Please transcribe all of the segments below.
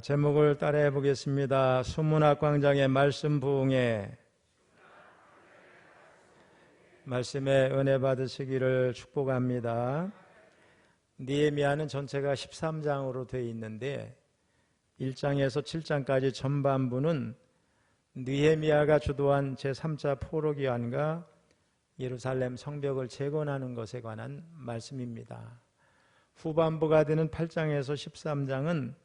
제목을 따라해 보겠습니다. 수문학 광장의 말씀 부흥회. 말씀의 은혜 받으시기를 축복합니다. 느헤미야는 전체가 13장으로 되어 있는데 1장에서 7장까지 전반부는 느헤미야가 주도한 제3차 포로기환과 예루살렘 성벽을 재건하는 것에 관한 말씀입니다. 후반부가 되는 8장에서 13장은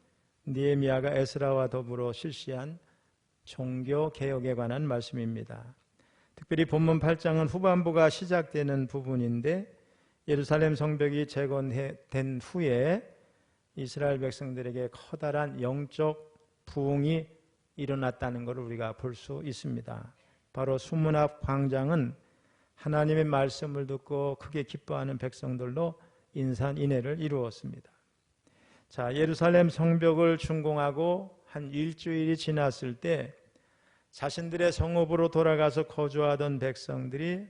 느헤미야가 에스라와 더불어 실시한 종교개혁에 관한 말씀입니다. 특별히 본문 8장은 후반부가 시작되는 부분인데 예루살렘 성벽이 재건된 후에 이스라엘 백성들에게 커다란 영적 부흥이 일어났다는 것을 우리가 볼 수 있습니다. 바로 수문앞 광장은 하나님의 말씀을 듣고 크게 기뻐하는 백성들로 인산인해를 이루었습니다. 자, 예루살렘 성벽을 준공하고 한 일주일이 지났을 때 자신들의 성읍으로 돌아가서 거주하던 백성들이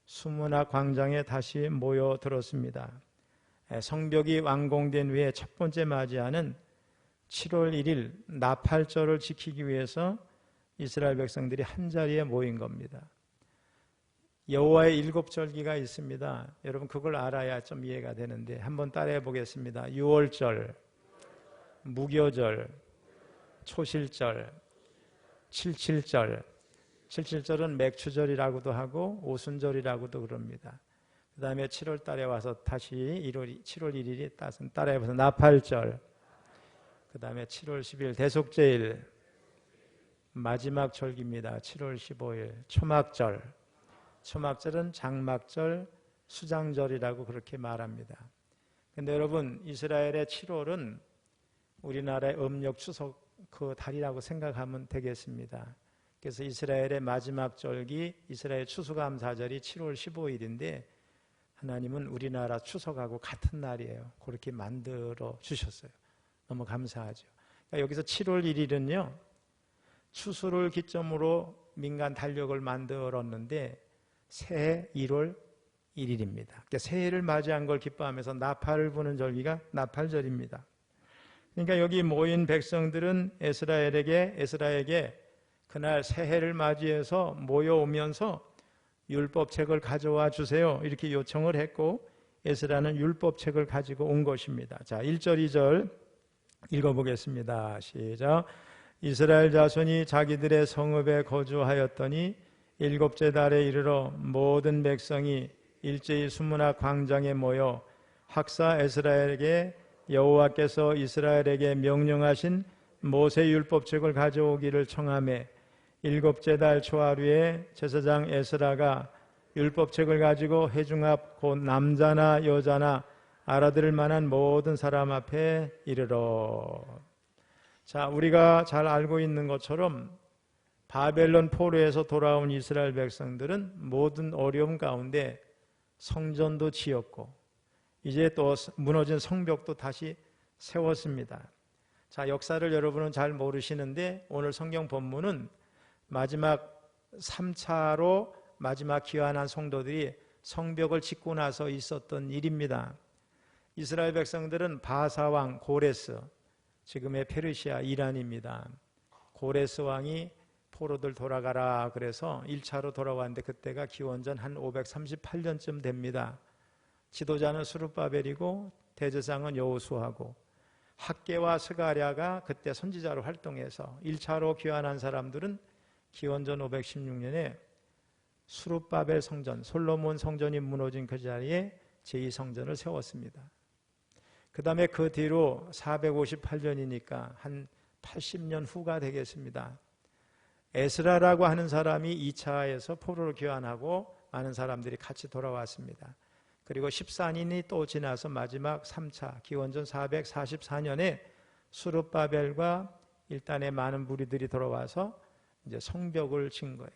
수문학 광장에 다시 모여들었습니다. 성벽이 완공된 후에 첫 번째 맞이하는 7월 1일 나팔절을 지키기 위해서 이스라엘 백성들이 한자리에 모인 겁니다. 여호와의 7절기가 있습니다. 여러분 그걸 알아야 좀 이해가 되는데 한번 따라해 보겠습니다. 유월절, 무교절, 초실절, 칠칠절. 칠칠절은 맥추절이라고도 하고 오순절이라고도 그럽니다. 그 다음에 7월 달에 와서 다시 7월 1일이 따라해봐서 나팔절, 그 다음에 7월 10일 대속제일, 마지막 절기입니다. 7월 15일 초막절. 초막절은 장막절, 수장절이라고 그렇게 말합니다. 그런데 여러분 이스라엘의 7월은 우리나라의 음력 추석 그 달이라고 생각하면 되겠습니다. 그래서 이스라엘의 마지막 절기 이스라엘 추수감사절이 7월 15일인데 하나님은 우리나라 추석하고 같은 날이에요. 그렇게 만들어 주셨어요. 너무 감사하죠. 그러니까 여기서 7월 1일은요 추수를 기점으로 민간 달력을 만들었는데 새해 1월 1일입니다. 그러니까 새해를 맞이한 걸 기뻐하면서 나팔을 부는 절기가 나팔절입니다. 그러니까 여기 모인 백성들은 에스라에게 그날 새해를 맞이해서 모여오면서 율법책을 가져와 주세요. 이렇게 요청을 했고 에스라는 율법책을 가지고 온 것입니다. 자, 1절, 2절 읽어보겠습니다. 시작. 이스라엘 자손이 자기들의 성읍에 거주하였더니 7째 달에 이르러 모든 백성이 일제히 수문학 광장에 모여 학사 에스라에게 여호와께서 이스라엘에게 명령하신 모세 율법책을 가져오기를 청하매 7째 달 초하루에 제사장 에스라가 율법책을 가지고 회중 앞 곧 남자나 여자나 알아들을 만한 모든 사람 앞에 이르러. 자, 우리가 잘 알고 있는 것처럼 바벨론 포로에서 돌아온 이스라엘 백성들은 모든 어려움 가운데 성전도 지었고 이제 또 무너진 성벽도 다시 세웠습니다. 자, 역사를 여러분은 잘 모르시는데 오늘 성경 본문은 마지막 3차로 마지막 귀환한 성도들이 성벽을 짓고 나서 있었던 일입니다. 이스라엘 백성들은 바사왕 고레스, 지금의 페르시아 이란입니다. 고레스 왕이 포로들 돌아가라 그래서 1차로 돌아왔는데 그때가 기원전 한 538년쯤 됩니다. 지도자는 스룹바벨이고 대제사장은 여호수아고 학개와 스가랴가 그때 선지자로 활동해서 1차로 귀환한 사람들은 기원전 516년에 스룹바벨 성전, 솔로몬 성전이 무너진 그 자리에 제2성전을 세웠습니다. 그 다음에 그 뒤로 458년이니까 한 80년 후가 되겠습니다. 에스라라고 하는 사람이 2차에서 포로를 귀환하고 많은 사람들이 같이 돌아왔습니다. 그리고 14년이 또 지나서 마지막 3차 기원전 444년에 수룹바벨과 일단의 많은 무리들이 돌아와서 이제 성벽을 진 거예요.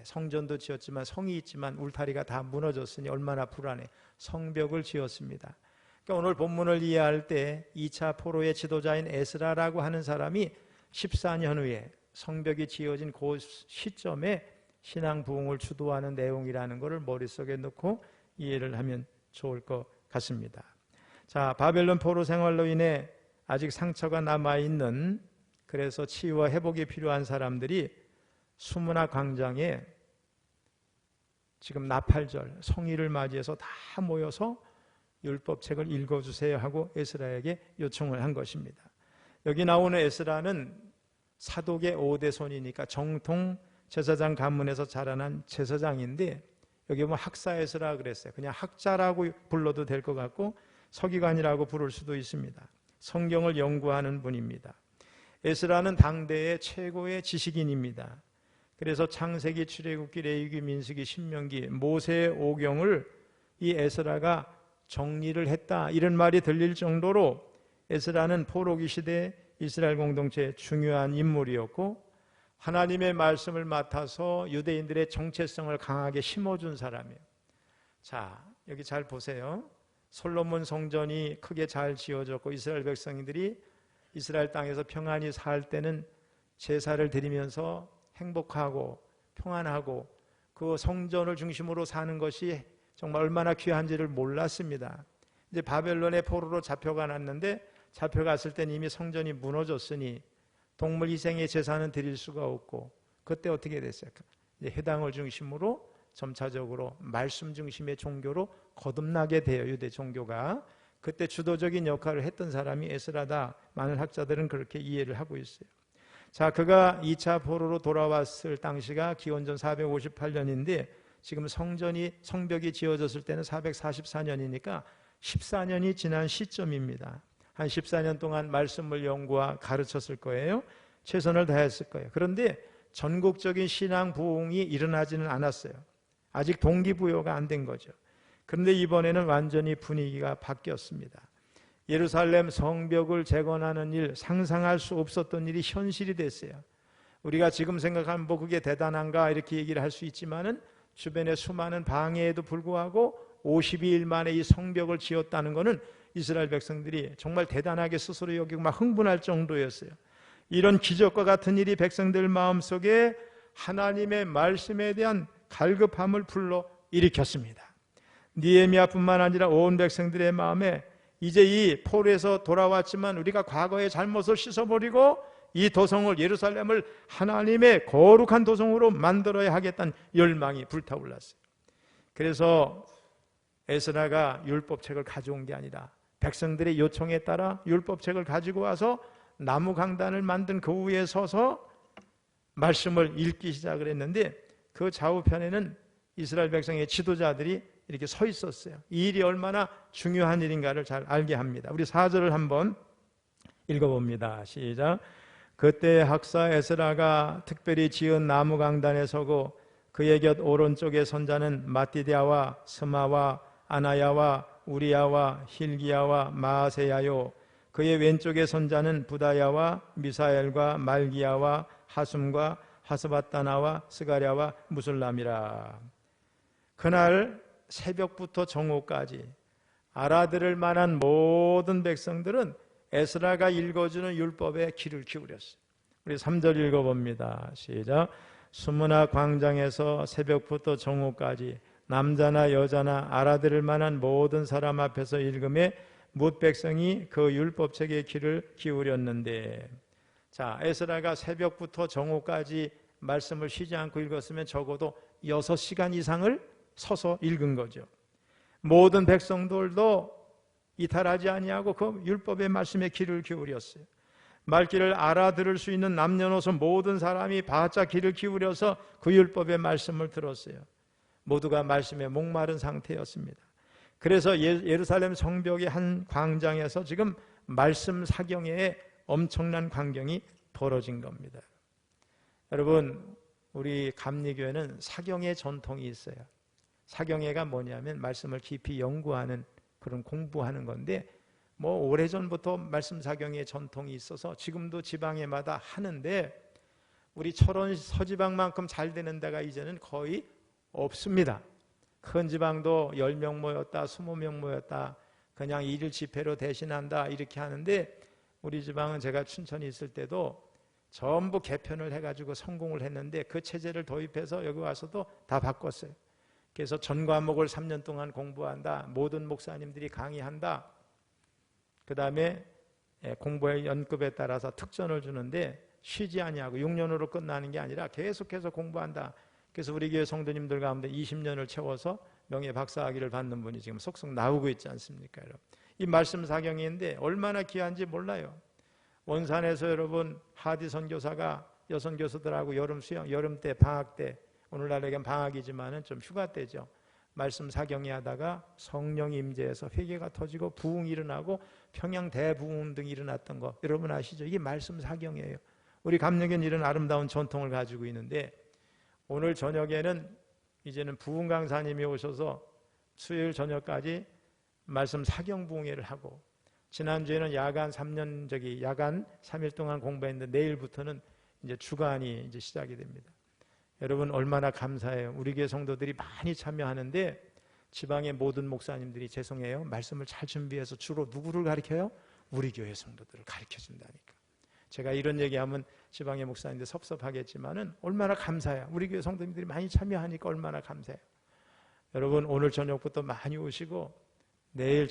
성전도 지었지만 성이 있지만 울타리가 다 무너졌으니 얼마나 불안해. 성벽을 지었습니다. 그러니까 오늘 본문을 이해할 때 2차 포로의 지도자인 에스라라고 하는 사람이 14년 후에 성벽이 지어진 그 시점에 신앙 부흥을 주도하는 내용이라는 것을 머릿속에 넣고 이해를 하면 좋을 것 같습니다. 자, 바벨론 포로 생활로 인해 아직 상처가 남아있는, 그래서 치유와 회복이 필요한 사람들이 수문화 광장에 지금 나팔절 성일을 맞이해서 다 모여서 율법책을 읽어주세요 하고 에스라에게 요청을 한 것입니다. 여기 나오는 에스라는 사독의 5대 손이니까 정통 제사장 가문에서 자라난 제사장인데, 여기 보면 학사 에스라 그랬어요. 그냥 학자라고 불러도 될 것 같고 서기관이라고 부를 수도 있습니다. 성경을 연구하는 분입니다. 에스라는 당대의 최고의 지식인입니다. 그래서 창세기, 출애굽기, 레위기, 민수기, 신명기, 모세의 5경을 이 에스라가 정리를 했다, 이런 말이 들릴 정도로 에스라는 포로기 시대 이스라엘 공동체의 중요한 인물이었고, 하나님의 말씀을 맡아서 유대인들의 정체성을 강하게 심어준 사람이에요. 자, 여기 잘 보세요. 솔로몬 성전이 크게 잘 지어졌고 이스라엘 백성들이 이스라엘 땅에서 평안히 살 때는 제사를 드리면서 행복하고 평안하고 그 성전을 중심으로 사는 것이 정말 얼마나 귀한지를 몰랐습니다. 이제 바벨론의 포로로 잡혀갔는데, 잡혀갔을 때는 이미 성전이 무너졌으니 동물 희생의 제사는 드릴 수가 없고, 그때 어떻게 됐어요? 이제 회당을 중심으로 점차적으로 말씀 중심의 종교로 거듭나게 돼요. 유대 종교가. 그때 주도적인 역할을 했던 사람이 에스라다. 많은 학자들은 그렇게 이해를 하고 있어요. 자, 그가 2차 포로로 돌아왔을 당시가 기원전 458년인데 지금 성벽이 지어졌을 때는 444년이니까 14년이 지난 시점입니다. 한 14년 동안 말씀을 연구와 가르쳤을 거예요. 최선을 다했을 거예요. 그런데 전국적인 신앙 부흥이 일어나지는 않았어요. 아직 동기부여가 안 된 거죠. 그런데 이번에는 완전히 분위기가 바뀌었습니다. 예루살렘 성벽을 재건하는 일, 상상할 수 없었던 일이 현실이 됐어요. 우리가 지금 생각하면 뭐 그게 대단한가 이렇게 얘기를 할 수 있지만은 주변에 수많은 방해에도 불구하고 52일 만에 이 성벽을 지었다는 것은 이스라엘 백성들이 정말 대단하게 스스로 여기고 막 흥분할 정도였어요. 이런 기적과 같은 일이 백성들 마음속에 하나님의 말씀에 대한 갈급함을 불러 일으켰습니다. 느헤미야뿐만 아니라 온 백성들의 마음에 이제 이 포로에서 돌아왔지만 우리가 과거의 잘못을 씻어버리고 이 도성을, 예루살렘을 하나님의 거룩한 도성으로 만들어야 하겠다는 열망이 불타올랐어요. 그래서 에스라가 율법책을 가져온 게 아니라 백성들의 요청에 따라 율법책을 가지고 와서 나무 강단을 만든 그 위에 서서 말씀을 읽기 시작을 했는데, 그 좌우편에는 이스라엘 백성의 지도자들이 이렇게 서 있었어요. 이 일이 얼마나 중요한 일인가를 잘 알게 합니다. 우리 4절을 한번 읽어봅니다. 시작. 그때 학사 에스라가 특별히 지은 나무 강단에 서고 그의 곁 오른쪽에 선 자는 마띠디아와 스마와 아나야와 우리야와 힐기야와 마아세야요, 그의 왼쪽에 선 자는 부다야와 미사엘과 말기야와 하숨과 하스바다나와 스가랴와 무술람이라. 그날 새벽부터 정오까지 알아들을 만한 모든 백성들은 에스라가 읽어주는 율법에 귀를 기울였어요. 우리 3절 읽어봅니다. 시작. 수문화 광장에서 새벽부터 정오까지 남자나 여자나 알아들을 만한 모든 사람 앞에서 읽음에 뭇 백성이 그 율법책에 귀를 기울였는데, 자, 에스라가 새벽부터 정오까지 말씀을 쉬지 않고 읽었으면 적어도 6시간 이상을 서서 읽은 거죠. 모든 백성들도 이탈하지 아니하고 그 율법의 말씀에 귀를 기울였어요. 말귀를 알아들을 수 있는 남녀노소 모든 사람이 바짝 귀를 기울여서 그 율법의 말씀을 들었어요. 모두가 말씀에 목마른 상태였습니다. 그래서 예루살렘 성벽의 한 광장에서 지금 말씀 사경회에 엄청난 광경이 벌어진 겁니다. 여러분, 우리 감리교회는 사경회 전통이 있어요. 사경회가 뭐냐면 말씀을 깊이 연구하는, 그런 공부하는 건데, 뭐 오래전부터 말씀 사경회 전통이 있어서 지금도 지방에마다 하는데, 우리 철원 서지방만큼 잘 되는 데가 이제는 거의 없습니다. 큰 지방도 10명 모였다, 20명 모였다, 그냥 일일 집회로 대신한다 이렇게 하는데, 우리 지방은 제가 춘천에 있을 때도 전부 개편을 해가지고 성공을 했는데 그 체제를 도입해서 여기 와서도 다 바꿨어요. 그래서 전 과목을 3년 동안 공부한다, 모든 목사님들이 강의한다, 그 다음에 공부의 연급에 따라서 특전을 주는데 쉬지 아니하고 6년으로 끝나는 게 아니라 계속해서 공부한다. 그래서 우리 교회 성도님들 가운데 20년을 채워서 명예 박사학위를 받는 분이 지금 속속 나오고 있지 않습니까, 여러분? 이 말씀 사경인데 얼마나 귀한지 몰라요. 원산에서 여러분 하디 선교사가 여선 교수들하고 여름 때 방학 때, 오늘날에겐 방학이지만은 좀 휴가 때죠. 말씀 사경이 하다가 성령 임재해서 회개가 터지고 부흥이 일어나고 평양 대부흥 등이 일어났던 거 여러분 아시죠? 이게 말씀 사경이에요. 우리 감리교는 이런 아름다운 전통을 가지고 있는데, 오늘 저녁에는 이제는 부흥 강사님이 오셔서 수요일 저녁까지 말씀 사경 부흥회를 하고, 지난주에는 야간 3일 동안 공부했는데 내일부터는 이제 주간이 이제 시작이 됩니다. 여러분 얼마나 감사해요. 우리 교회 성도들이 많이 참여하는데 지방의 모든 목사님들이 죄송해요. 말씀을 잘 준비해서 주로 누구를 가르쳐요? 우리 교회 성도들을 가르쳐준다니까. 제가 이런 얘기하면 지방의 목사님들 섭섭하겠지만은 얼마나 감사해요. 우리 교회 성도님들이 많이 참여하니까 얼마나 감사해요. 여러분 오늘 저녁부터 많이 오시고 내일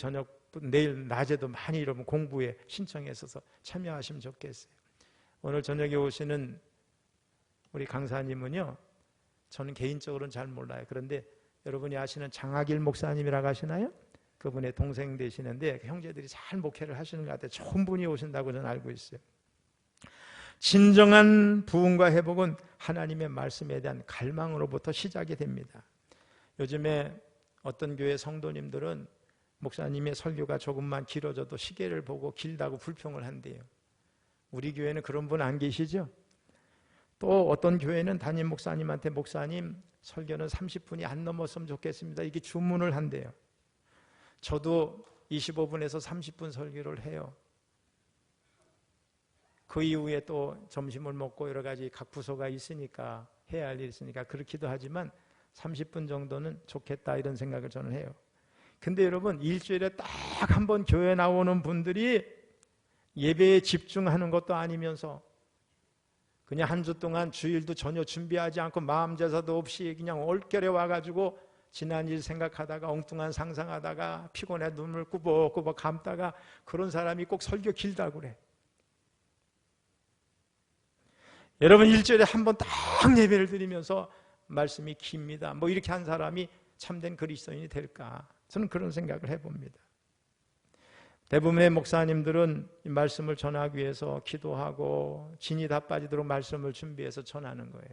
낮에도 많이 여러분 공부에 신청해서 참여하시면 좋겠어요. 오늘 저녁에 오시는 우리 강사님은요, 저는 개인적으로는 잘 몰라요. 그런데 여러분이 아시는 장학일 목사님이라고 하시나요? 그분의 동생 되시는데 형제들이 잘 목회를 하시는 것 같아요. 좋은 분이 오신다고 저는 알고 있어요. 진정한 부흥과 회복은 하나님의 말씀에 대한 갈망으로부터 시작이 됩니다. 요즘에 어떤 교회 성도님들은 목사님의 설교가 조금만 길어져도 시계를 보고 길다고 불평을 한대요. 우리 교회는 그런 분 안 계시죠? 또 어떤 교회는 담임 목사님한테 목사님 설교는 30분이 안 넘었으면 좋겠습니다. 이게 주문을 한대요. 저도 25분에서 30분 설교를 해요. 그 이후에 또 점심을 먹고 여러 가지 각 부서가 있으니까 해야 할 일이 있으니까 그렇기도 하지만 30분 정도는 좋겠다 이런 생각을 저는 해요. 근데 여러분 일주일에 딱 한 번 교회 나오는 분들이 예배에 집중하는 것도 아니면서 그냥 한 주 동안 주일도 전혀 준비하지 않고 마음 제사도 없이 그냥 올겨래 와가지고 지난 일 생각하다가 엉뚱한 상상하다가 피곤해 눈을 꾸벅꾸벅 감다가 그런 사람이 꼭 설교 길다고 그래. 여러분 일주일에 한 번 딱 예배를 드리면서 말씀이 깁니다. 뭐 이렇게 한 사람이 참된 그리스도인이 될까? 저는 그런 생각을 해봅니다. 대부분의 목사님들은 이 말씀을 전하기 위해서 기도하고 진이 다 빠지도록 말씀을 준비해서 전하는 거예요.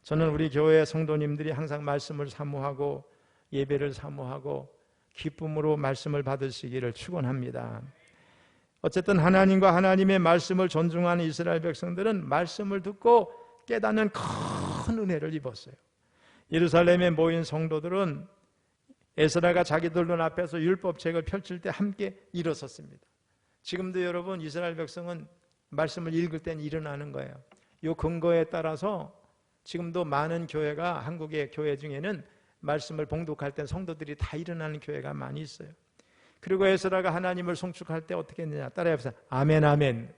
저는 우리 교회 성도님들이 항상 말씀을 사모하고 예배를 사모하고 기쁨으로 말씀을 받으시기를 축원합니다. 어쨌든 하나님과 하나님의 말씀을 존중하는 이스라엘 백성들은 말씀을 듣고 깨닫는 큰 은혜를 입었어요. 예루살렘에 모인 성도들은 에스라가 자기들 눈앞에서 율법책을 펼칠 때 함께 일어섰습니다. 지금도 여러분 이스라엘 백성은 말씀을 읽을 땐 일어나는 거예요. 이 근거에 따라서 지금도 많은 교회가, 한국의 교회 중에는 말씀을 봉독할 땐 성도들이 다 일어나는 교회가 많이 있어요. 그리고 에스라가 하나님을 송축할 때 어떻게 했느냐, 따라해보세요. 아멘 아멘.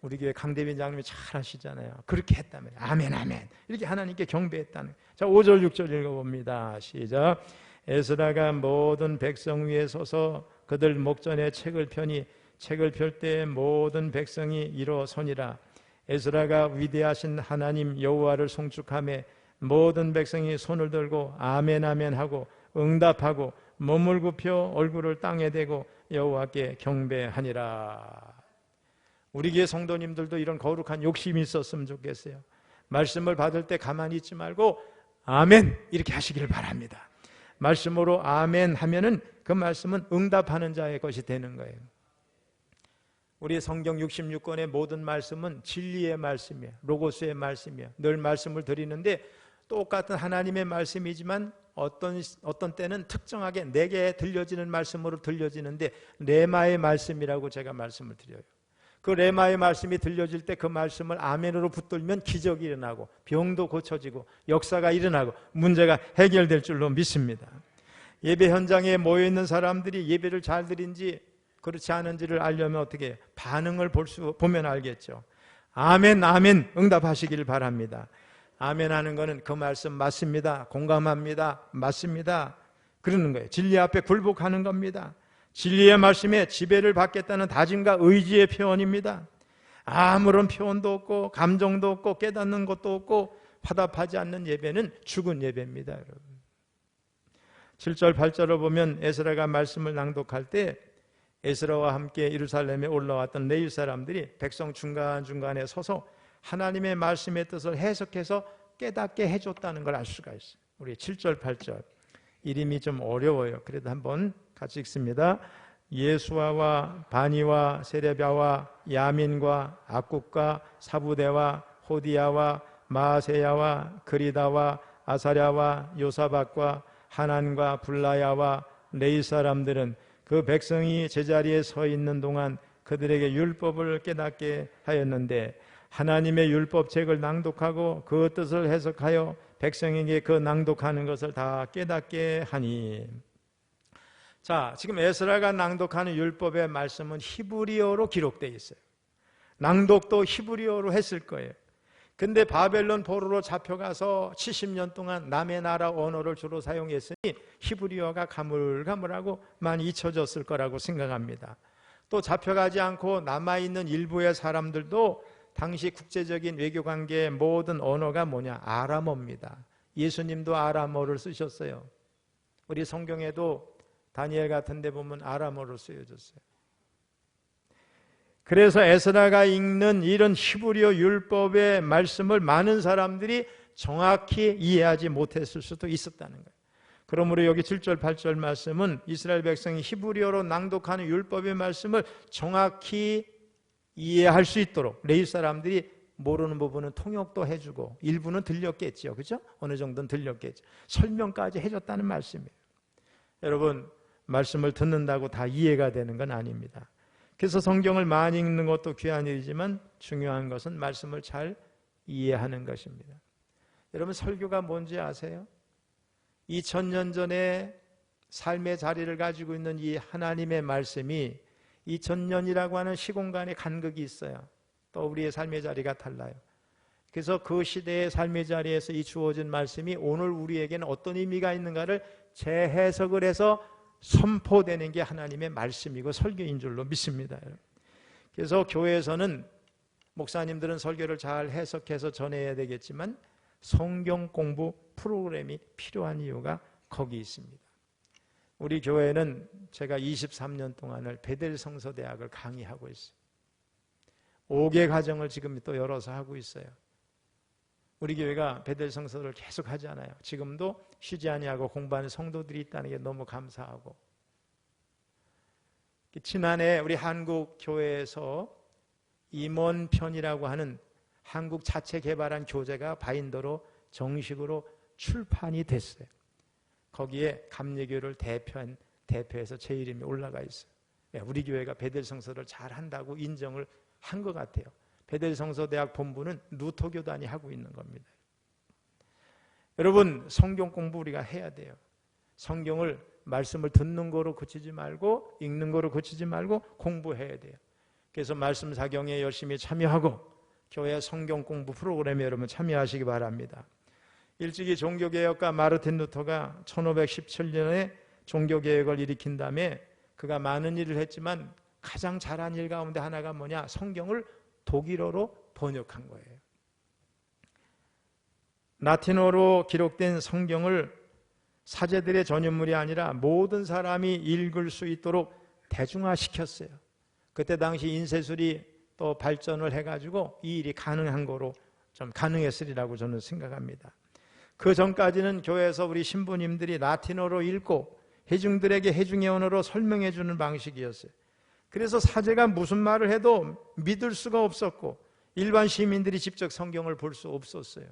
우리 교회 강대빈 장님이 잘 하시잖아요. 그렇게 했다면 아멘 아멘 이렇게 하나님께 경배했다는. 자 5절 6절 읽어봅니다. 시작. 에스라가 모든 백성 위에 서서 그들 목전에 책을 펴니 책을 펼 때 모든 백성이 일어서니라. 에스라가 위대하신 하나님 여호와를 송축하며 모든 백성이 손을 들고 아멘 아멘 하고 응답하고 몸을 굽혀 얼굴을 땅에 대고 여호와께 경배하니라. 우리 교회 성도님들도 이런 거룩한 욕심이 있었으면 좋겠어요. 말씀을 받을 때 가만히 있지 말고 아멘 이렇게 하시기를 바랍니다. 말씀으로 아멘 하면은 그 말씀은 응답하는 자의 것이 되는 거예요. 우리 성경 66권의 모든 말씀은 진리의 말씀이에요. 로고스의 말씀이에요. 늘 말씀을 드리는데 똑같은 하나님의 말씀이지만 어떤 때는 특정하게 내게 들려지는 말씀으로 들려지는데 레마의 말씀이라고 제가 말씀을 드려요. 그 레마의 말씀이 들려질 때 그 말씀을 아멘으로 붙들면 기적이 일어나고 병도 고쳐지고 역사가 일어나고 문제가 해결될 줄로 믿습니다. 예배 현장에 모여있는 사람들이 예배를 잘 드린지 그렇지 않은지를 알려면 어떻게 해요? 반응을 보면 알겠죠. 아멘 아멘 응답하시길 바랍니다. 아멘 하는 거는 그 말씀 맞습니다. 공감합니다. 맞습니다. 그러는 거예요. 진리 앞에 굴복하는 겁니다. 진리의 말씀에 지배를 받겠다는 다짐과 의지의 표현입니다. 아무런 표현도 없고 감정도 없고 깨닫는 것도 없고 화답하지 않는 예배는 죽은 예배입니다, 여러분. 7절 8절을 보면 에스라가 말씀을 낭독할 때 에스라와 함께 예루살렘에 올라왔던 레위 사람들이 백성 중간중간에 서서 하나님의 말씀의 뜻을 해석해서 깨닫게 해줬다는 걸 알 수가 있어요. 우리 7절 8절 이름이 좀 어려워요. 그래도 한번 같이 읽습니다. 예수아와 바니와 세레비아와 야민과 악국과 사부대와 호디야와 마세야와 그리다와 아사랴와 요사박과 하난과 블라야와 레위 사람들은 그 백성이 제자리에 서 있는 동안 그들에게 율법을 깨닫게 하였는데 하나님의 율법책을 낭독하고 그 뜻을 해석하여 백성에게 그 낭독하는 것을 다 깨닫게 하니. 자, 지금 에스라가 낭독하는 율법의 말씀은 히브리어로 기록되어 있어요. 낭독도 히브리어로 했을 거예요. 근데 바벨론 포로로 잡혀가서 70년 동안 남의 나라 언어를 주로 사용했으니 히브리어가 가물가물하고 많이 잊혀졌을 거라고 생각합니다. 또 잡혀가지 않고 남아있는 일부의 사람들도 당시 국제적인 외교관계의 모든 언어가 뭐냐? 아람어입니다. 예수님도 아람어를 쓰셨어요. 우리 성경에도 다니엘 같은 데 보면 아람어로 쓰여졌어요. 그래서 에스라가 읽는 이런 히브리어 율법의 말씀을 많은 사람들이 정확히 이해하지 못했을 수도 있었다는 거예요. 그러므로 여기 7절 8절 말씀은 이스라엘 백성이 히브리어로 낭독하는 율법의 말씀을 정확히 이해할 수 있도록 레위 사람들이 모르는 부분은 통역도 해주고 일부는 들렸겠죠. 그죠? 어느 정도는 들렸겠죠. 설명까지 해줬다는 말씀이에요. 여러분, 말씀을 듣는다고 다 이해가 되는 건 아닙니다. 그래서 성경을 많이 읽는 것도 귀한 일이지만 중요한 것은 말씀을 잘 이해하는 것입니다. 여러분, 설교가 뭔지 아세요? 2000년 전에 삶의 자리를 가지고 있는 이 하나님의 말씀이 2000년이라고 하는 시공간의 간극이 있어요. 또 우리의 삶의 자리가 달라요. 그래서 그 시대의 삶의 자리에서 이 주어진 말씀이 오늘 우리에게는 어떤 의미가 있는가를 재해석을 해서 선포되는 게 하나님의 말씀이고 설교인 줄로 믿습니다. 그래서 교회에서는 목사님들은 설교를 잘 해석해서 전해야 되겠지만 성경 공부 프로그램이 필요한 이유가 거기 있습니다. 우리 교회는 제가 23년 동안을 베델 성서대학을 강의하고 있어요. 5개 과정을 지금 또 열어서 하고 있어요. 우리 교회가 베델 성서를 계속 하잖아요. 지금도 쉬지 아니하고 공부하는 성도들이 있다는 게 너무 감사하고. 지난해 우리 한국 교회에서 임원편이라고 하는 한국 자체 개발한 교재가 바인더로 정식으로 출판이 됐어요. 거기에 감리교를 대표해서 제 이름이 올라가 있어요. 우리 교회가 베델 성서를 잘 한다고 인정을 한 것 같아요. 베델 성서대학 본부는 루터교단이 하고 있는 겁니다. 여러분, 성경 공부 우리가 해야 돼요. 성경을 말씀을 듣는 거로 그치지 말고 읽는 거로 그치지 말고 공부해야 돼요. 그래서 말씀 사경에 열심히 참여하고 교회 성경 공부 프로그램에 여러분 참여하시기 바랍니다. 일찍이 종교개혁가 마르틴 루터가 1517년에 종교개혁을 일으킨 다음에 그가 많은 일을 했지만 가장 잘한 일 가운데 하나가 뭐냐? 성경을 독일어로 번역한 거예요. 라틴어로 기록된 성경을 사제들의 전유물이 아니라 모든 사람이 읽을 수 있도록 대중화시켰어요. 그때 당시 인쇄술이 또 발전을 해가지고 이 일이 가능한 거로 좀 가능했으리라고 저는 생각합니다. 그 전까지는 교회에서 우리 신부님들이 라틴어로 읽고 회중들에게 회중의 언어로 설명해 주는 방식이었어요. 그래서 사제가 무슨 말을 해도 믿을 수가 없었고 일반 시민들이 직접 성경을 볼 수 없었어요.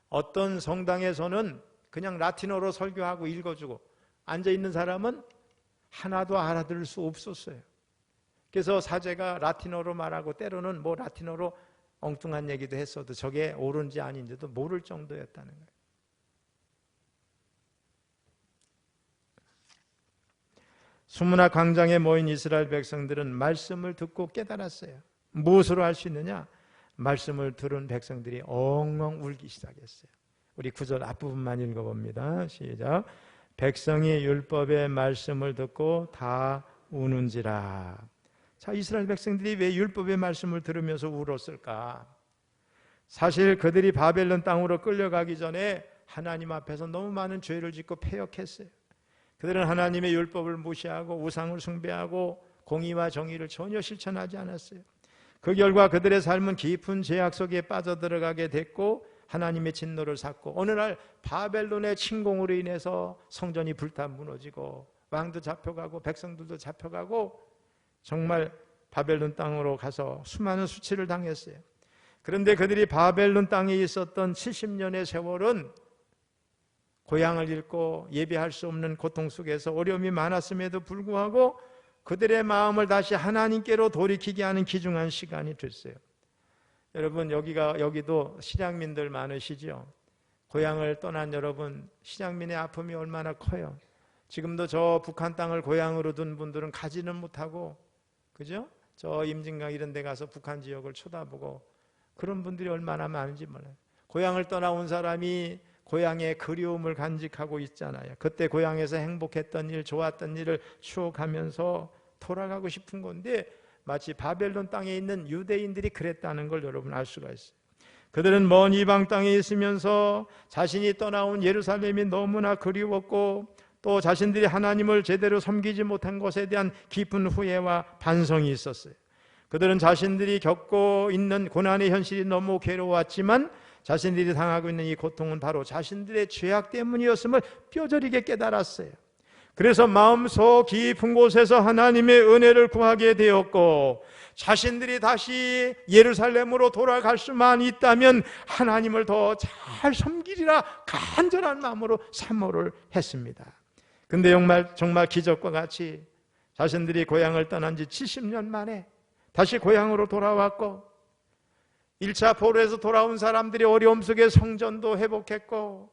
어떤 성당에서는 그냥 라틴어로 설교하고 읽어주고 앉아있는 사람은 하나도 알아들을 수 없었어요. 그래서 사제가 라틴어로 말하고 때로는 뭐 라틴어로 엉뚱한 얘기도 했어도 저게 옳은지 아닌지도 모를 정도였다는 거예요. 수문학 광장에 모인 이스라엘 백성들은 말씀을 듣고 깨달았어요. 무엇으로 할 수 있느냐? 말씀을 들은 백성들이 엉엉 울기 시작했어요. 우리 9절 앞부분만 읽어봅니다. 시작. 백성이 율법의 말씀을 듣고 다 우는지라. 자, 이스라엘 백성들이 왜 율법의 말씀을 들으면서 울었을까? 사실 그들이 바벨론 땅으로 끌려가기 전에 하나님 앞에서 너무 많은 죄를 짓고 패역했어요. 그들은 하나님의 율법을 무시하고 우상을 숭배하고 공의와 정의를 전혀 실천하지 않았어요. 그 결과 그들의 삶은 깊은 죄악 속에 빠져들어가게 됐고 하나님의 진노를 샀고, 어느 날 바벨론의 침공으로 인해서 성전이 불타 무너지고 왕도 잡혀가고 백성들도 잡혀가고 정말 바벨론 땅으로 가서 수많은 수치를 당했어요. 그런데 그들이 바벨론 땅에 있었던 70년의 세월은 고향을 잃고 예배할 수 없는 고통 속에서 어려움이 많았음에도 불구하고 그들의 마음을 다시 하나님께로 돌이키게 하는 귀중한 시간이 됐어요. 여러분, 여기도 실향민들 많으시죠? 고향을 떠난 여러분, 실향민의 아픔이 얼마나 커요. 지금도 저 북한 땅을 고향으로 둔 분들은 가지는 못하고, 그죠? 저 임진강 이런 데 가서 북한 지역을 쳐다보고 그런 분들이 얼마나 많은지 몰라요. 고향을 떠나온 사람이 고향의 그리움을 간직하고 있잖아요. 그때 고향에서 행복했던 일, 좋았던 일을 추억하면서 돌아가고 싶은 건데, 마치 바벨론 땅에 있는 유대인들이 그랬다는 걸 여러분 알 수가 있어요. 그들은 먼 이방 땅에 있으면서 자신이 떠나온 예루살렘이 너무나 그리웠고, 또 자신들이 하나님을 제대로 섬기지 못한 것에 대한 깊은 후회와 반성이 있었어요. 그들은 자신들이 겪고 있는 고난의 현실이 너무 괴로웠지만 자신들이 당하고 있는 이 고통은 바로 자신들의 죄악 때문이었음을 뼈저리게 깨달았어요. 그래서 마음속 깊은 곳에서 하나님의 은혜를 구하게 되었고, 자신들이 다시 예루살렘으로 돌아갈 수만 있다면 하나님을 더 잘 섬기리라 간절한 마음으로 사모를 했습니다. 근데 정말 기적과 같이 자신들이 고향을 떠난 지 70년 만에 다시 고향으로 돌아왔고, 1차 포로에서 돌아온 사람들이 어려움 속에 성전도 회복했고,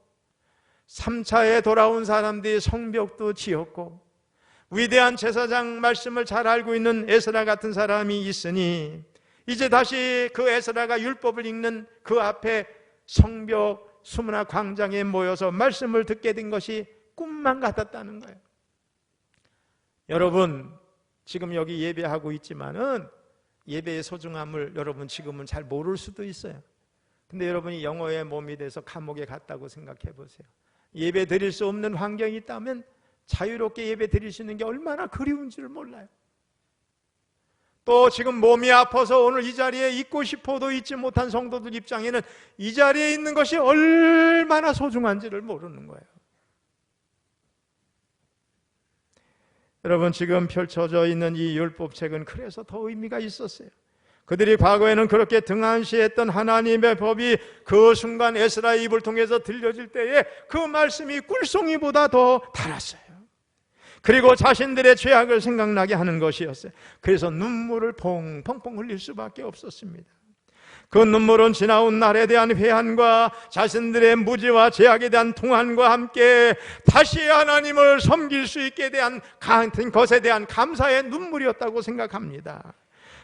3차에 돌아온 사람들이 성벽도 지었고, 위대한 제사장 말씀을 잘 알고 있는 에스라 같은 사람이 있으니 이제 다시 그 에스라가 율법을 읽는 그 앞에 성벽 수문화 광장에 모여서 말씀을 듣게 된 것이 꿈만 같았다는 거예요. 여러분, 지금 여기 예배하고 있지만은 예배의 소중함을 여러분 지금은 잘 모를 수도 있어요. 근데 여러분이 영어의 몸이 돼서 감옥에 갔다고 생각해 보세요. 예배 드릴 수 없는 환경이 있다면 자유롭게 예배 드릴 수 있는 게 얼마나 그리운지를 몰라요. 또 지금 몸이 아파서 오늘 이 자리에 있고 싶어도 있지 못한 성도들 입장에는 이 자리에 있는 것이 얼마나 소중한지를 모르는 거예요. 여러분, 지금 펼쳐져 있는 이 율법책은 그래서 더 의미가 있었어요. 그들이 과거에는 그렇게 등한시했던 하나님의 법이 그 순간 에스라의 입을 통해서 들려질 때에 그 말씀이 꿀송이보다 더 달았어요. 그리고 자신들의 죄악을 생각나게 하는 것이었어요. 그래서 눈물을 펑펑 흘릴 수밖에 없었습니다. 그 눈물은 지나온 날에 대한 회한과 자신들의 무지와 죄악에 대한 통한과 함께 다시 하나님을 섬길 수 있게 대한 같은 것에 대한 감사의 눈물이었다고 생각합니다.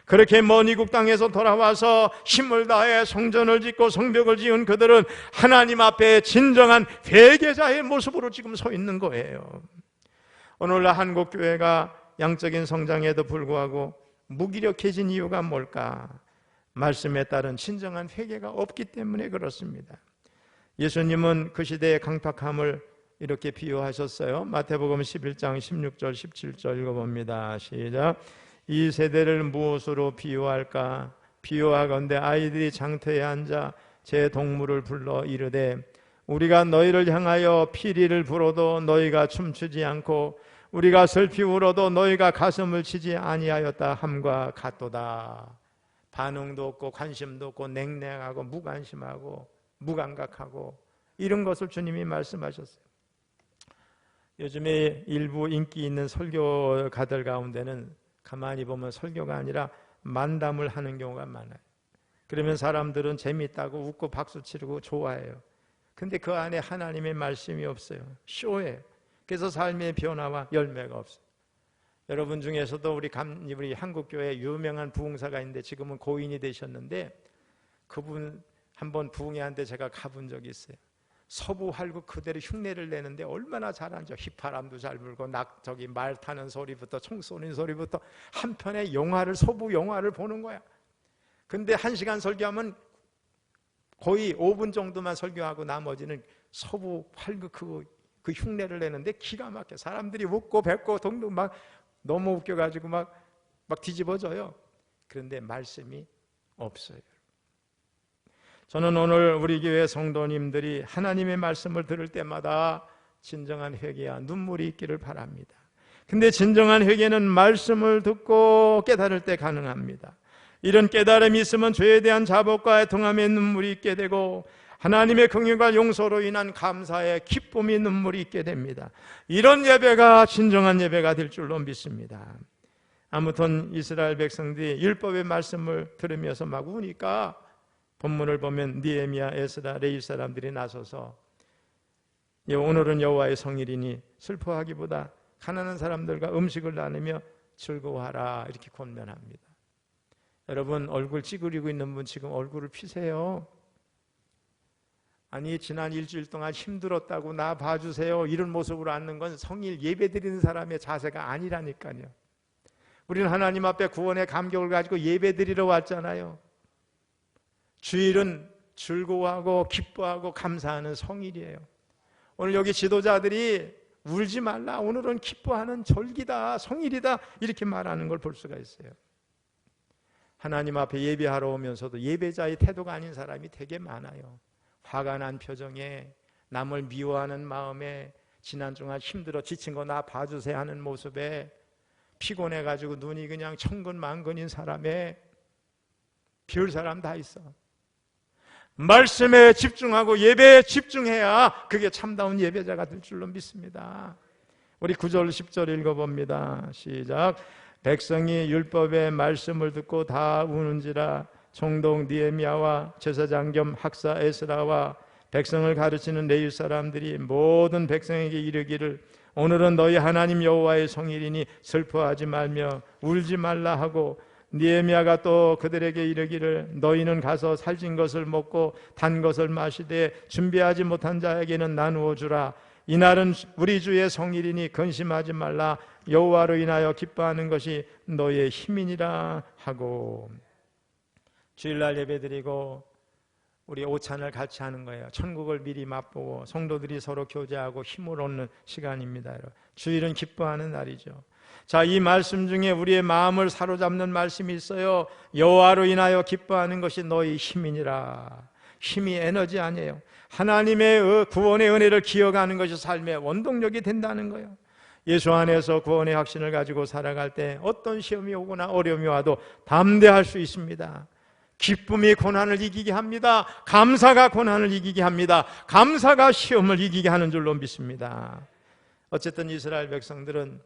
그렇게 먼 이국 땅에서 돌아와서 힘을 다해 성전을 짓고 성벽을 지은 그들은 하나님 앞에 진정한 회개자의 모습으로 지금 서 있는 거예요. 오늘날 한국교회가 양적인 성장에도 불구하고 무기력해진 이유가 뭘까? 말씀에 따른 진정한 회개가 없기 때문에 그렇습니다. 예수님은 그 시대의 강팍함을 이렇게 비유하셨어요. 마태복음 11장 16절 17절 읽어봅니다. 시작. 이 세대를 무엇으로 비유할까? 비유하건대 아이들이 장터에 앉아 제 동물을 불러 이르되 우리가 너희를 향하여 피리를 불어도 너희가 춤추지 않고 우리가 슬피 울어도 너희가 가슴을 치지 아니하였다 함과 같도다. 반응도 없고 관심도 없고 냉랭하고 무관심하고 무감각하고 이런 것을 주님이 말씀하셨어요. 요즘에 일부 인기 있는 설교가들 가운데는 가만히 보면 설교가 아니라 만담을 하는 경우가 많아요. 그러면 사람들은 재미있다고 웃고 박수 치르고 좋아해요. 근데 그 안에 하나님의 말씀이 없어요. 쇼예요. 그래서 삶의 변화와 열매가 없어요. 여러분 중에서도 우리 한국교회 유명한 부흥사가 있는데 지금은 고인이 되셨는데 그분 한번 부흥회한테 제가 가본 적이 있어요. 서부 활구 그대로 흉내를 내는데 얼마나 잘하죠. 휘파람도 잘 불고 말 타는 소리부터 총 쏘는 소리부터 한편의 영화를 서부 영화를 보는 거야. 근데 1시간 설교하면 거의 5분 정도만 설교하고 나머지는 서부 활구 그 흉내를 내는데 기가 막혀. 사람들이 웃고 뱉고 동동 막 너무 웃겨가지고 막 뒤집어져요. 그런데 말씀이 없어요. 저는 오늘 우리 교회 성도님들이 하나님의 말씀을 들을 때마다 진정한 회개와 눈물이 있기를 바랍니다. 근데 진정한 회개는 말씀을 듣고 깨달을 때 가능합니다. 이런 깨달음이 있으면 죄에 대한 자복과 애통함에 눈물이 있게 되고 하나님의 긍휼과 용서로 인한 감사의 기쁨이 눈물이 있게 됩니다. 이런 예배가 진정한 예배가 될 줄로 믿습니다. 아무튼 이스라엘 백성들이 율법의 말씀을 들으면서 막 우니까 본문을 보면 느헤미야, 에스라, 레위 사람들이 나서서 오늘은 여호와의 성일이니 슬퍼하기보다 가난한 사람들과 음식을 나누며 즐거워하라 이렇게 권면합니다. 여러분 얼굴 찌그리고 있는 분 지금 얼굴을 피세요. 아니 지난 일주일 동안 힘들었다고 나 봐주세요 이런 모습으로 앉는 건 성일 예배드리는 사람의 자세가 아니라니까요. 우리는 하나님 앞에 구원의 감격을 가지고 예배드리러 왔잖아요. 주일은 즐거워하고 기뻐하고 감사하는 성일이에요. 오늘 여기 지도자들이 울지 말라, 오늘은 기뻐하는 절기다, 성일이다 이렇게 말하는 걸 볼 수가 있어요. 하나님 앞에 예배하러 오면서도 예배자의 태도가 아닌 사람이 되게 많아요. 화가 난 표정에, 남을 미워하는 마음에, 지난 동안 힘들어 지친 거 나 봐주세요 하는 모습에, 피곤해가지고 눈이 그냥 천근만근인 사람에, 별 사람 다 있어. 말씀에 집중하고 예배에 집중해야 그게 참다운 예배자가 될 줄로 믿습니다. 우리 9절 10절 읽어봅니다. 시작. 백성이 율법의 말씀을 듣고 다 우는지라 총독 느헤미야와 제사장 겸 학사 에스라와 백성을 가르치는 레위 사람들이 모든 백성에게 이르기를 오늘은 너희 하나님 여호와의 성일이니 슬퍼하지 말며 울지 말라 하고, 느헤미야가 또 그들에게 이르기를 너희는 가서 살찐 것을 먹고 단 것을 마시되 준비하지 못한 자에게는 나누어 주라. 이날은 우리 주의 성일이니 근심하지 말라. 여호와로 인하여 기뻐하는 것이 너희의 힘이니라 하고. 주일날 예배드리고 우리 오찬을 같이 하는 거예요. 천국을 미리 맛보고 성도들이 서로 교제하고 힘을 얻는 시간입니다. 주일은 기뻐하는 날이죠. 자, 이 말씀 중에 우리의 마음을 사로잡는 말씀이 있어요. 여호와로 인하여 기뻐하는 것이 너희 힘이니라. 힘이 에너지 아니에요. 하나님의 구원의 은혜를 기억하는 것이 삶의 원동력이 된다는 거예요. 예수 안에서 구원의 확신을 가지고 살아갈 때 어떤 시험이 오거나 어려움이 와도 담대할 수 있습니다. 기쁨이 고난을 이기게 합니다. 감사가 고난을 이기게 합니다. 감사가 시험을 이기게 하는 줄로 믿습니다. 어쨌든 이스라엘 백성들은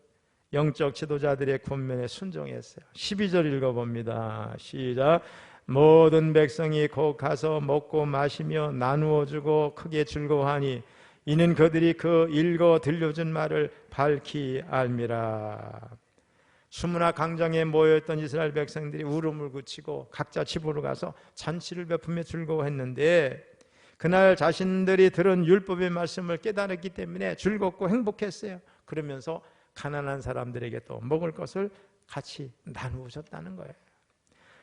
영적 지도자들의 권면에 순종했어요. 12절 읽어봅니다. 시작. 모든 백성이 곧 가서 먹고 마시며 나누어 주고 크게 즐거워하니 이는 그들이 그 읽어 들려준 말을 밝히 알미라. 수문화 광장에 모여있던 이스라엘 백성들이 울음을 그치고 각자 집으로 가서 잔치를 베푸며 즐거워했는데, 그날 자신들이 들은 율법의 말씀을 깨달았기 때문에 즐겁고 행복했어요. 그러면서 가난한 사람들에게 또 먹을 것을 같이 나누셨다는 거예요.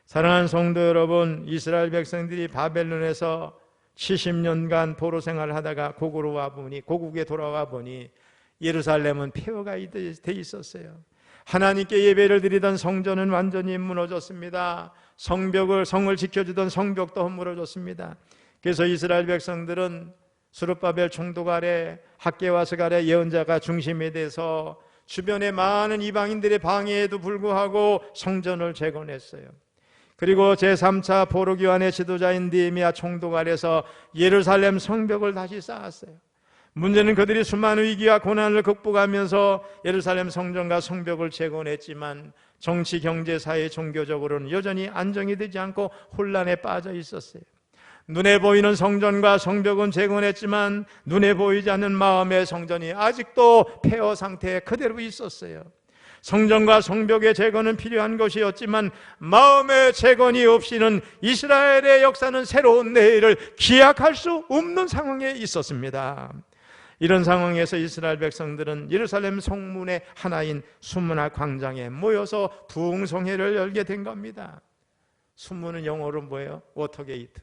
사랑하는 성도 여러분, 이스라엘 백성들이 바벨론에서 70년간 포로 생활을 하다가 고국에 돌아와 보니 예루살렘은 폐허가 돼 있었어요. 하나님께 예배를 드리던 성전은 완전히 무너졌습니다. 성을 지켜주던 성벽도 허물어졌습니다. 그래서 이스라엘 백성들은 스룹바벨 총독 아래 학개와 스가랴 예언자가 중심이 돼서 주변의 많은 이방인들의 방해에도 불구하고 성전을 재건했어요. 그리고 제3차 포로기환의 지도자인 느헤미야 총독 아래서 예루살렘 성벽을 다시 쌓았어요. 문제는 그들이 수많은 위기와 고난을 극복하면서 예루살렘 성전과 성벽을 재건했지만 정치, 경제, 사회, 종교적으로는 여전히 안정이 되지 않고 혼란에 빠져 있었어요. 눈에 보이는 성전과 성벽은 재건했지만 눈에 보이지 않는 마음의 성전이 아직도 폐허 상태에 그대로 있었어요. 성전과 성벽의 재건은 필요한 것이었지만 마음의 재건이 없이는 이스라엘의 역사는 새로운 내일을 기약할 수 없는 상황에 있었습니다. 이런 상황에서 이스라엘 백성들은 예루살렘 성문의 하나인 수문학 광장에 모여서 부흥성회를 열게 된 겁니다. 수문은 영어로 뭐예요? 워터게이트.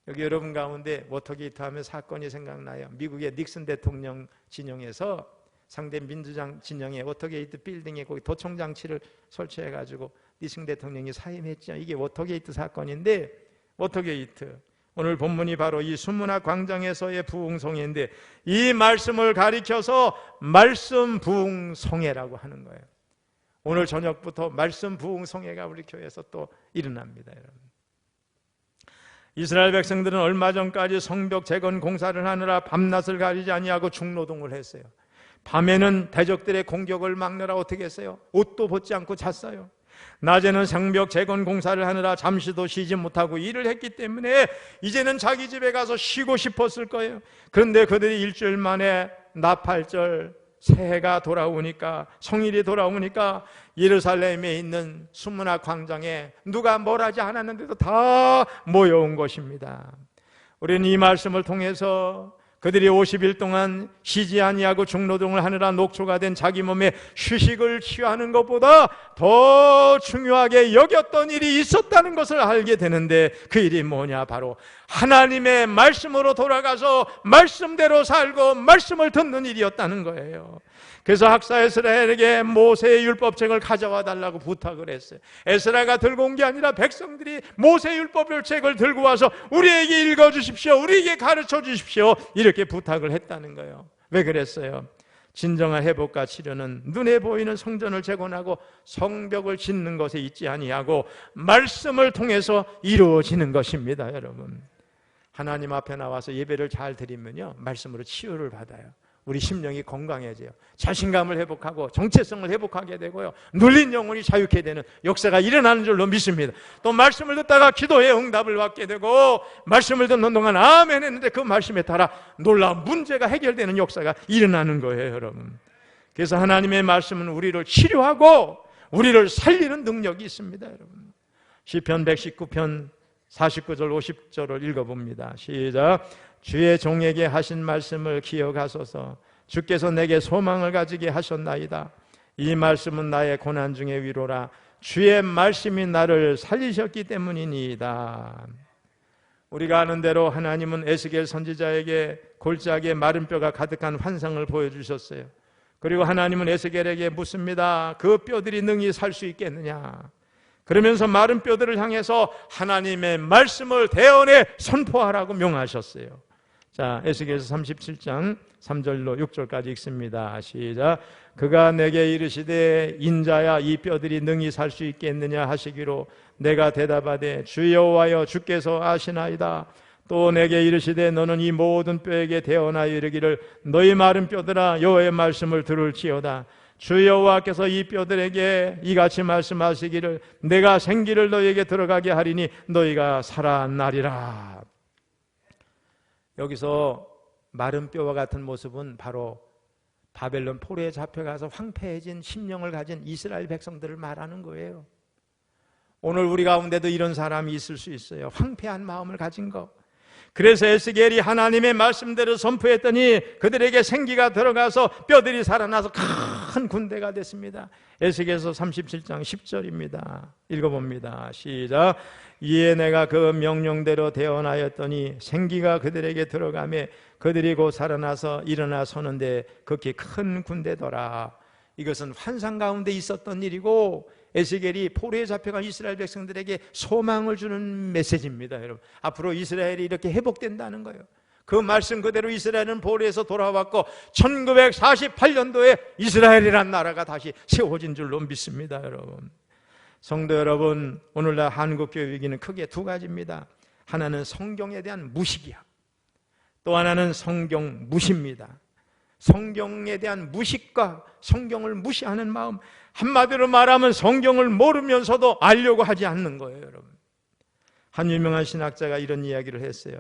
여기 여러분 가운데 워터게이트 하면 사건이 생각나요. 미국의 닉슨 대통령 진영에서 상대 민주당 진영에 워터게이트 빌딩에 거기 도청 장치를 설치해가지고 닉슨 대통령이 사임했죠. 이게 워터게이트 사건인데, 워터게이트, 오늘 본문이 바로 이 수문학 광장에서의 부흥성회인데, 이 말씀을 가리켜서 말씀 부흥성회라고 하는 거예요. 오늘 저녁부터 말씀 부흥성회가 우리 교회에서 또 일어납니다, 여러분. 이스라엘 백성들은 얼마 전까지 성벽 재건 공사를 하느라 밤낮을 가리지 아니하고 중노동을 했어요. 밤에는 대적들의 공격을 막느라 어떻게 했어요? 옷도 벗지 않고 잤어요. 낮에는 성벽 재건 공사를 하느라 잠시도 쉬지 못하고 일을 했기 때문에 이제는 자기 집에 가서 쉬고 싶었을 거예요. 그런데 그들이 일주일 만에 나팔절 새해가 돌아오니까, 성일이 돌아오니까 예루살렘에 있는 수문학 광장에 누가 뭘 하지 않았는데도 다 모여온 것입니다. 우리는 이 말씀을 통해서 그들이 50일 동안 쉬지 아니하고 중노동을 하느라 녹초가 된 자기 몸에 휴식을 취하는 것보다 더 중요하게 여겼던 일이 있었다는 것을 알게 되는데, 그 일이 뭐냐? 바로 하나님의 말씀으로 돌아가서 말씀대로 살고 말씀을 듣는 일이었다는 거예요. 그래서 학사 에스라에게 모세의 율법책을 가져와 달라고 부탁을 했어요. 에스라가 들고 온 게 아니라 백성들이 모세의 율법책을 들고 와서 우리에게 읽어주십시오, 우리에게 가르쳐 주십시오, 이렇게 부탁을 했다는 거예요. 왜 그랬어요? 진정한 회복과 치료는 눈에 보이는 성전을 재건하고 성벽을 짓는 것에 있지 아니하고 말씀을 통해서 이루어지는 것입니다. 여러분, 하나님 앞에 나와서 예배를 잘 드리면요, 말씀으로 치유를 받아요. 우리 심령이 건강해져요. 자신감을 회복하고 정체성을 회복하게 되고요, 눌린 영혼이 자유케 되는 역사가 일어나는 줄로 믿습니다. 또 말씀을 듣다가 기도에 응답을 받게 되고, 말씀을 듣는 동안 아멘 했는데 그 말씀에 따라 놀라운 문제가 해결되는 역사가 일어나는 거예요, 여러분. 그래서 하나님의 말씀은 우리를 치료하고 우리를 살리는 능력이 있습니다, 여러분. 시편 119편 49절 50절을 읽어봅니다. 시작. 주의 종에게 하신 말씀을 기억하소서. 주께서 내게 소망을 가지게 하셨나이다. 이 말씀은 나의 고난 중의 위로라. 주의 말씀이 나를 살리셨기 때문이니이다. 우리가 아는 대로 하나님은 에스겔 선지자에게 골짜기에 마른 뼈가 가득한 환상을 보여주셨어요. 그리고 하나님은 에스겔에게 묻습니다. 그 뼈들이 능히 살 수 있겠느냐? 그러면서 마른 뼈들을 향해서 하나님의 말씀을 대언해 선포하라고 명하셨어요. 자, 에스겔서 37장 3절로 6절까지 읽습니다. 시작. 그가 내게 이르시되 인자야, 이 뼈들이 능히 살 수 있겠느냐 하시기로 내가 대답하되 주 여호와여, 주께서 아시나이다. 또 내게 이르시되 너는 이 모든 뼈에게 대언하여 이르기를 너희 마른 뼈들아, 여호와의 말씀을 들을지어다. 주 여호와께서 이 뼈들에게 이같이 말씀하시기를 내가 생기를 너희에게 들어가게 하리니 너희가 살아나리라. 여기서 마른 뼈와 같은 모습은 바로 바벨론 포로에 잡혀가서 황폐해진 심령을 가진 이스라엘 백성들을 말하는 거예요. 오늘 우리 가운데도 이런 사람이 있을 수 있어요. 황폐한 마음을 가진 거. 그래서 에스겔이 하나님의 말씀대로 선포했더니 그들에게 생기가 들어가서 뼈들이 살아나서 큰 군대가 됐습니다. 에스겔서 37장 10절입니다. 읽어봅니다. 시작. 이에 내가 그 명령대로 대언하였더니 생기가 그들에게 들어가매 그들이 곧 살아나서 일어나 서는데 극히 큰 군대더라. 이것은 환상 가운데 있었던 일이고 에스겔이 포로에 잡혀간 이스라엘 백성들에게 소망을 주는 메시지입니다. 여러분, 앞으로 이스라엘이 이렇게 회복된다는 거예요. 그 말씀 그대로 이스라엘은 포로에서 돌아왔고 1948년도에 이스라엘이란 나라가 다시 세워진 줄로 믿습니다. 여러분, 성도 여러분, 오늘날 한국교회 위기는 크게 두 가지입니다. 하나는 성경에 대한 무식이야. 또 하나는 성경 무시입니다. 성경에 대한 무식과 성경을 무시하는 마음, 한마디로 말하면 성경을 모르면서도 알려고 하지 않는 거예요. 여러분, 한 유명한 신학자가 이런 이야기를 했어요.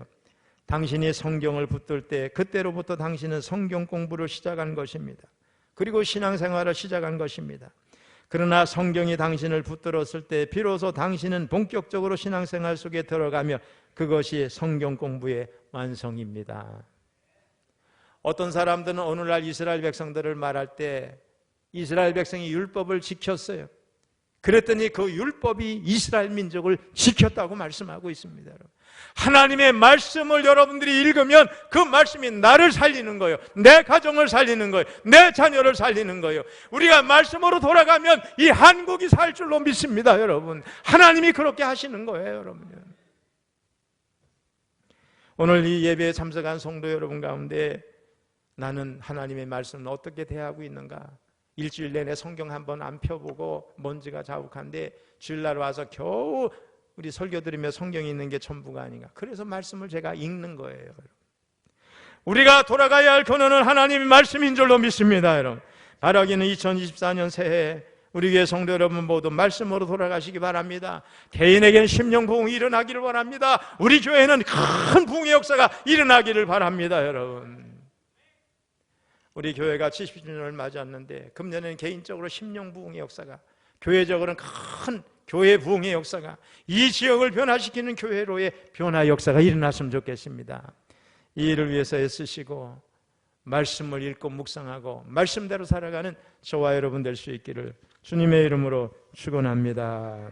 당신이 성경을 붙들 때 그때로부터 당신은 성경 공부를 시작한 것입니다. 그리고 신앙생활을 시작한 것입니다. 그러나 성경이 당신을 붙들었을 때 비로소 당신은 본격적으로 신앙생활 속에 들어가며 그것이 성경 공부의 완성입니다. 어떤 사람들은 오늘날 이스라엘 백성들을 말할 때 이스라엘 백성이 율법을 지켰어요. 그랬더니 그 율법이 이스라엘 민족을 지켰다고 말씀하고 있습니다. 하나님의 말씀을 여러분들이 읽으면 그 말씀이 나를 살리는 거예요. 내 가정을 살리는 거예요. 내 자녀를 살리는 거예요. 우리가 말씀으로 돌아가면 이 한국이 살 줄로 믿습니다. 여러분, 하나님이 그렇게 하시는 거예요. 여러분, 오늘 이 예배에 참석한 성도 여러분 가운데 나는 하나님의 말씀을 어떻게 대하고 있는가? 일주일 내내 성경 한번 안 펴보고 먼지가 자욱한데 주일날 와서 겨우 우리 설교 들으며 성경이 있는 게 전부가 아닌가. 그래서 말씀을 제가 읽는 거예요. 우리가 돌아가야 할 근원은 하나님의 말씀인 줄로 믿습니다. 여러분, 바라기는 2024년 새해 우리 교회 성도 여러분 모두 말씀으로 돌아가시기 바랍니다. 개인에게는 심령 부흥이 일어나기를 바랍니다. 우리 교회는 큰 부흥의 역사가 일어나기를 바랍니다. 여러분, 우리 교회가 70주년을 맞았는데 금년에는 개인적으로 심령 부흥의 역사가, 교회적으로는 큰 교회 부흥의 역사가, 이 지역을 변화시키는 교회로의 변화 역사가 일어났으면 좋겠습니다. 이 일을 위해서 애쓰시고 말씀을 읽고 묵상하고 말씀대로 살아가는 저와 여러분 될 수 있기를 주님의 이름으로 축원합니다.